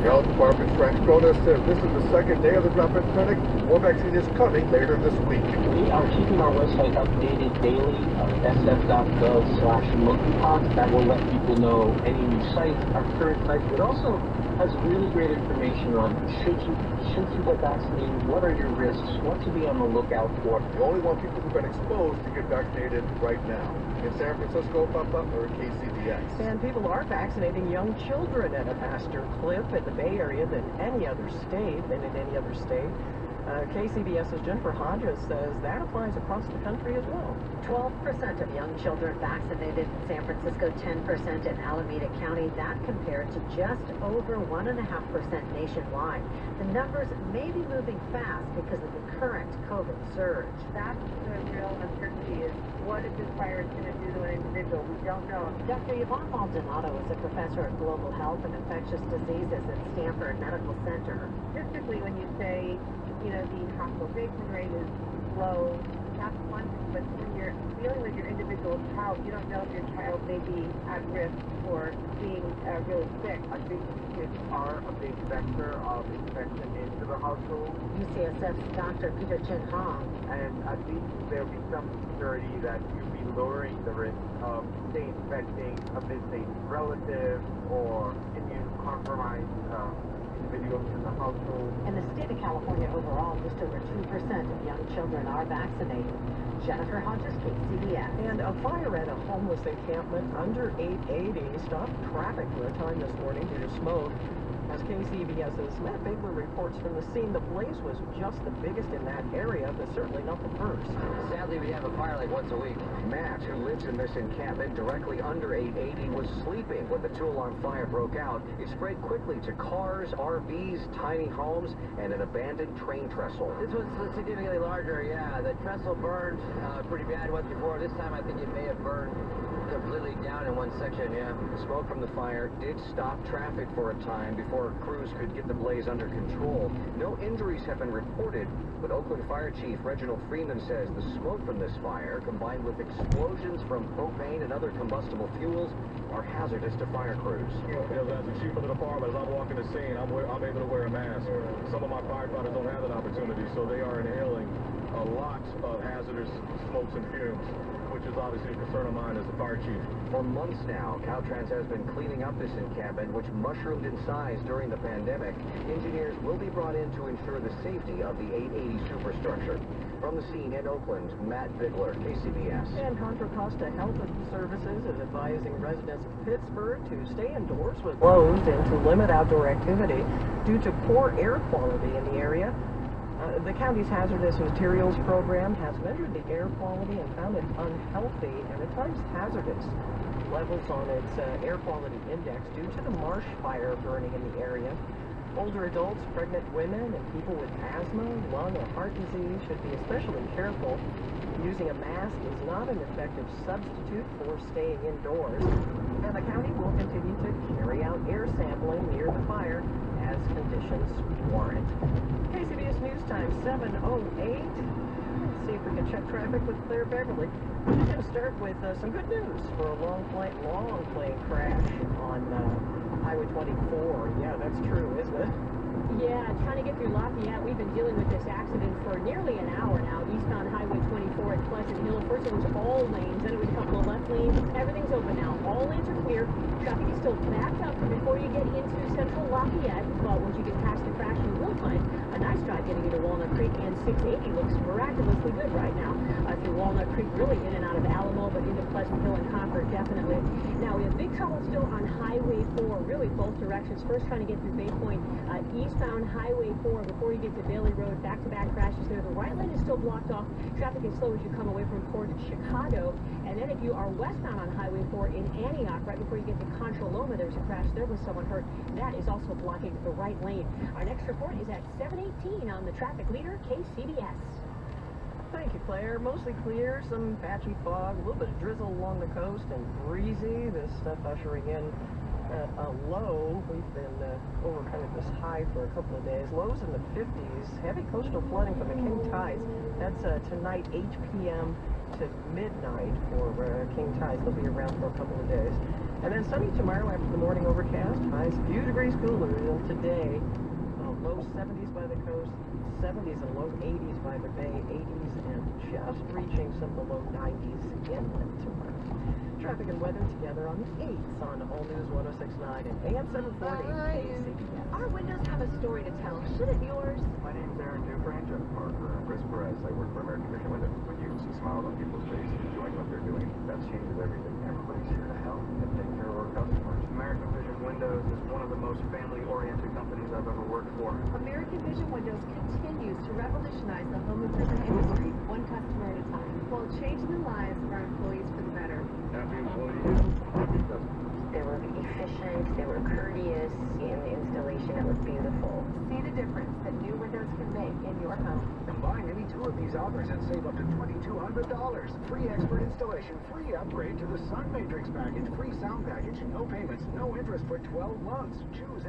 The Health Department's Frank Skoda says this is the second day of the drop-in clinic. More vaccine is coming later this week. We are keeping our website updated daily, sf.gov/monkeypox. That will let people know any new sites, our current sites. It also has really great information on should you get vaccinated, what are your risks, what to be on the lookout for. We only want people who've been exposed to get vaccinated right now. In San Francisco, Bob Butler, KCBS. And people are vaccinating young children at a faster clip in the Bay Area than in any other state. KCBS's Jennifer Hodges says that applies across the country as well. 12% of young children vaccinated in San Francisco, 10% in Alameda County. That compared to just over 1.5% nationwide. The numbers may be moving fast because of the current COVID surge. That's the real uncertainty, is what is this virus going to do to an individual? We don't know. Dr. Yvonne Maldonado is a professor of global health and infectious diseases at Stanford Medical Center. Statistically, when you say, the hospitalization rate is low, that's one thing, but when you're dealing with your individual child, you don't know if your child may be at risk for being really sick. I think kids are a big vector of infection into the household. UCSF's Dr. Peter Chin Hong. And I think there'll be some security that you'll be lowering the risk of, say, infecting a visiting relative or immune-compromised individuals in the household. In the state of California overall, just over 2% of young children are vaccinated. Jennifer Hodges, KCBS. And a fire at a homeless encampment under 880 stopped traffic for a time this morning due to smoke. As KCBS's Matt Bigler reports from the scene, the blaze was just the biggest in that area, but certainly not the first. Sadly, we have a fire like once a week. Matt, who lives in this encampment directly under 880, was sleeping when the two-alarm fire broke out. It spread quickly to cars, RVs, tiny homes, and an abandoned train trestle. This was significantly larger, yeah. The trestle burned pretty bad once before. This time, I think it may have burned completely down in one section, yeah. Smoke from the fire did stop traffic for a time before crews could get the blaze under control. No injuries have been reported, but Oakland Fire Chief Reginald Freeman says the smoke from this fire, combined with explosions from propane and other combustible fuels, are hazardous to fire crews. As the chief of the department, as I'm walking the scene, I'm able to wear a mask. Some of my firefighters don't have that opportunity, so they are inhaling a lot of hazardous smokes and fumes, which is obviously a concern of mine as the fire chief. For months now, Caltrans has been cleaning up this encampment, which mushroomed in size during the pandemic. Engineers will be brought in to ensure the safety of the 880 superstructure. From the scene in Oakland, Matt Bigler, KCBS. And Contra Costa Health Services is advising residents of Pittsburgh to stay indoors with closed and to limit outdoor activity due to poor air quality in the area. The county's hazardous materials program has measured the air quality and found it unhealthy and at times hazardous levels on its air quality index due to the marsh fire burning in the area. Older adults, pregnant women, and people with asthma, lung, or heart disease should be especially careful. Using a mask is not an effective substitute for staying indoors. And the county will continue to carry out air sampling near the fire as conditions warrant. KCBS News Time 7:08. Let's see if we can check traffic with Claire Beverly. We're going to start with some good news for a long plane crash on Highway 24. Yeah, that's true, isn't it? Yeah, trying to get through Lafayette. We've been dealing with this accident for nearly an hour now. Eastbound Highway 24 at Pleasant Hill. First it was all lanes, then it was a couple of left lanes. Everything's open now. All lanes are clear. Traffic is still backed up before you get into central Lafayette. But once you get past the crash, you will find a nice drive getting into Walnut Creek, and 680 looks miraculously good right now. Through Walnut Creek, really in and out of Alamo, but into Pleasant Hill and Concord, definitely. Now, we have big trouble still on Highway 4, really both directions. First, trying to get through Bay Point, eastbound Highway 4 before you get to Bailey Road. Back-to-back crashes there. The right lane is still blocked off. Traffic is slow as you come away from Port Chicago. And then if you are westbound on Highway 4 in Antioch, right before you get to Contra Loma, there's a crash. There was someone hurt. That is also blocking the right lane. Our next report is at 7:18 on the traffic leader, KCBS. Thank you, Claire. Mostly clear, some patchy fog, a little bit of drizzle along the coast, and breezy. This stuff ushering in at a low. We've been over kind of this high for a couple of days. Lows in the 50s. Heavy coastal flooding from the king tides. That's tonight, 8 p.m. to midnight for king tides. They'll be around for a couple of days. And then sunny tomorrow after the morning overcast. Highs a few degrees cooler than today. Low 70s by the coast, 70s and low 80s by the bay, 80s and just reaching some of the low 90s inland tomorrow. Traffic and weather together on the 8th on All News 106.9 and AM 740 KCBS. Our windows have a story to tell. Shouldn't yours? My name's Aaron Dufresne, Jeff Parker, and Chris Perez. I work for American Vision Windows. When you see smiles on people's faces, enjoying what they're doing, that changes everything. Everybody's here to help and take care of our customers. American Vision Windows is one of the most family-oriented companies I've ever worked for. American Vision Windows continues to revolutionize the home improvement industry, one customer at a time, while changing the lives of our employees for the better. Happy employees, happy customers. They were efficient, they were courteous, in the installation it was beautiful. See the difference that new windows can make in your home. Combine any two of these offers and save up to $2,200. Free expert installation, free upgrade to the Sun Matrix package, free sound package, no payments, no interest for 12 months. Choose